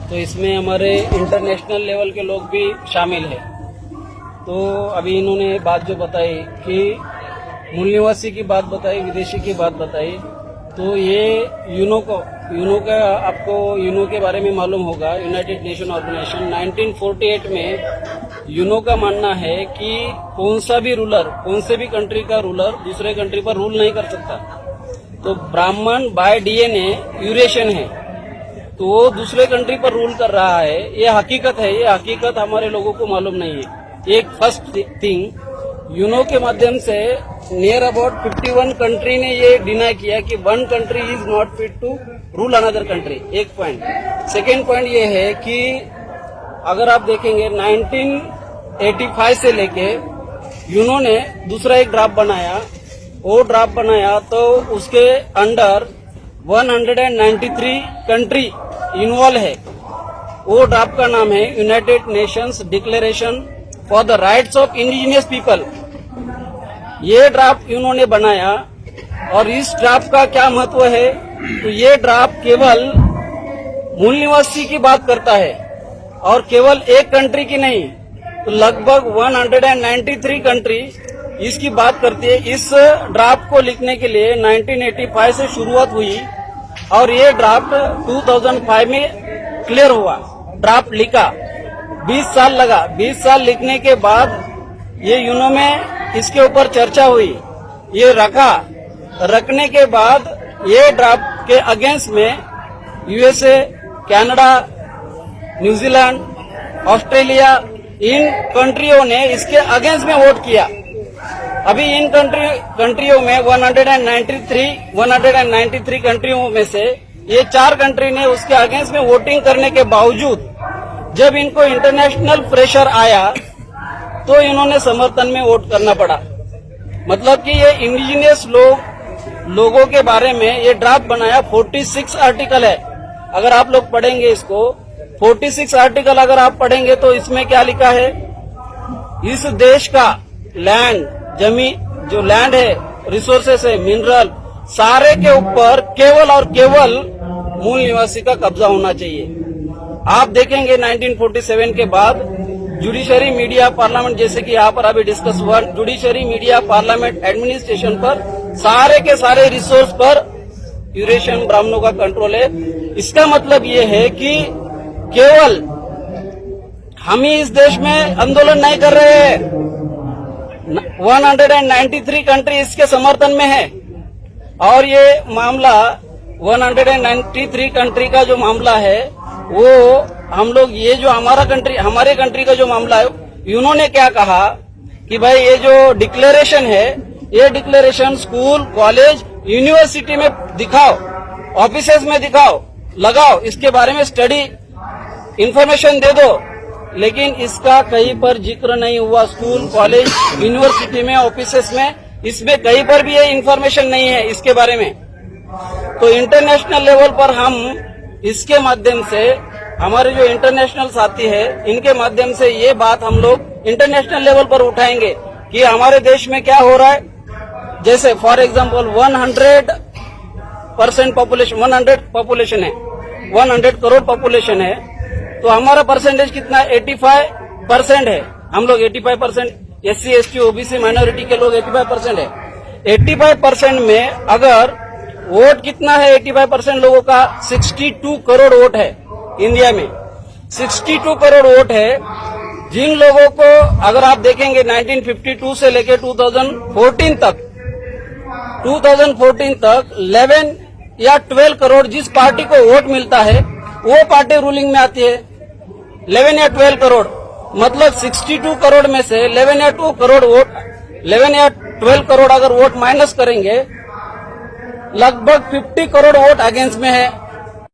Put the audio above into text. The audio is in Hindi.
तो इसमें हमारे इंटरनेशनल लेवल के लोग भी शामिल हैं। तो अभी इन्होंने बात जो बताई कि मूल निवासी की बात बताई, विदेशी की बात बताई, तो ये यूनो का आपको यूनो के बारे में मालूम होगा, यूनाइटेड नेशन ऑर्गेनाइजेशन। 1948 में यूनो का मानना है कि कौन से भी कंट्री का रूलर दूसरे कंट्री पर रूल नहीं कर सकता। तो ब्राह्मण बाय डीएनए यूरेशियन है, तो वो दूसरे कंट्री पर रूल कर रहा है। ये हकीकत है, ये हकीकत हमारे लोगों को मालूम नहीं है। एक फर्स्ट थिंग, यूनो के माध्यम से नियर अबाउट 51 कंट्री ने ये डिनाई किया कि one country is not fit to rule another country. एक पॉइंट। सेकेंड पॉइंट ये है कि अगर आप देखेंगे 1985 से लेके यूनो ने दूसरा एक ड्राफ्ट बनाया। वो ड्राफ्ट बनाया तो उसके अंडर 193 कंट्री इन्वॉल्व है। वो ड्राफ्ट का नाम है United Nations declaration for the rights of indigenous people. ये ड्राफ्ट इन्होंने बनाया और इस ड्राफ्ट का क्या महत्व है, तो ये ड्राफ्ट केवल मूल निवासी की बात करता है और केवल एक कंट्री की नहीं, तो लगभग 193 कंट्री इसकी बात करती है। इस ड्राफ्ट को लिखने के लिए 1985 से शुरुआत हुई और ये ड्राफ्ट 2005 में क्लियर हुआ। ड्राफ्ट लिखा 20 साल लगा। 20 साल लिखने के बाद ये यूनो में इसके ऊपर चर्चा हुई, ये रखने के बाद ये ड्राफ्ट के अगेंस्ट में यूएसए, कनाडा, न्यूजीलैंड, ऑस्ट्रेलिया, इन कंट्रियों ने इसके अगेंस्ट में वोट किया। अभी इन कंट्रियों में 193 कंट्रियों में से ये 4 कंट्री ने उसके अगेंस्ट में वोटिंग करने के बावजूद जब इनको इंटरनेशनल प्रेशर आया तो इन्होंने समर्थन में वोट करना पड़ा। मतलब कि ये इंडिजिनियस लोगों के बारे में ये ड्राफ्ट बनाया। 46 आर्टिकल है। अगर आप लोग पढ़ेंगे इसको, 46 आर्टिकल अगर आप पढ़ेंगे तो इसमें क्या लिखा है, इस देश का लैंड, जमीन जो लैंड है, रिसोर्सेस है, मिनरल, सारे के ऊपर केवल और केवल मूल निवासी का कब्जा होना चाहिए। आप देखेंगे 1947 के बाद जुडिशरी, मीडिया, पार्लियामेंट, जैसे कि यहाँ पर अभी डिस्कस हुआ, जुडिशरी, मीडिया, पार्लियामेंट, एडमिनिस्ट्रेशन पर सारे के सारे रिसोर्स पर यूरेशियन ब्राह्मणों का कंट्रोल है। इसका मतलब ये है कि केवल हम ही इस देश में आंदोलन नहीं कर रहे हैं, 193 कंट्री इसके समर्थन में है। और ये मामला 193 कंट्री का जो मामला है वो हम लोग, ये जो हमारे कंट्री का जो मामला है, इन्होंने क्या कहा कि भाई ये जो डिक्लेरेशन है, ये डिक्लेरेशन स्कूल, कॉलेज, यूनिवर्सिटी में दिखाओ, ऑफिसेज में दिखाओ, लगाओ, इसके बारे में स्टडी इंफॉर्मेशन दे दो। लेकिन इसका कहीं पर जिक्र नहीं हुआ। स्कूल, कॉलेज, यूनिवर्सिटी में, ऑफिसेज में, इसमें कहीं पर भी ये इंफॉर्मेशन नहीं है इसके बारे में। तो इंटरनेशनल लेवल पर हम इसके माध्यम से, हमारे जो इंटरनेशनल साथी है, इनके माध्यम से ये बात हम लोग इंटरनेशनल लेवल पर उठाएंगे कि हमारे देश में क्या हो रहा है। जैसे for example 100% population, 100 crore population है, तो हमारा परसेंटेज कितना, 85% है। हम लोग 85%, SC, ST, OBC माइनॉरिटी के लोग 85% है। 85% में अगर वोट कितना है, 85% लोगों का 62 करोड़ वोट है इंडिया में। 62 करोड़ वोट है। जिन लोगों को अगर आप देखेंगे 1952 से लेकर 2014 तक 11 या 12 करोड़ जिस पार्टी को वोट मिलता है वो पार्टी रूलिंग में आती है। 11 या 12 करोड़, मतलब 62 करोड़ में से 11 या 12 करोड़ अगर वोट माइनस करेंगे, लगभग 50 करोड़ वोट अगेंस्ट में है।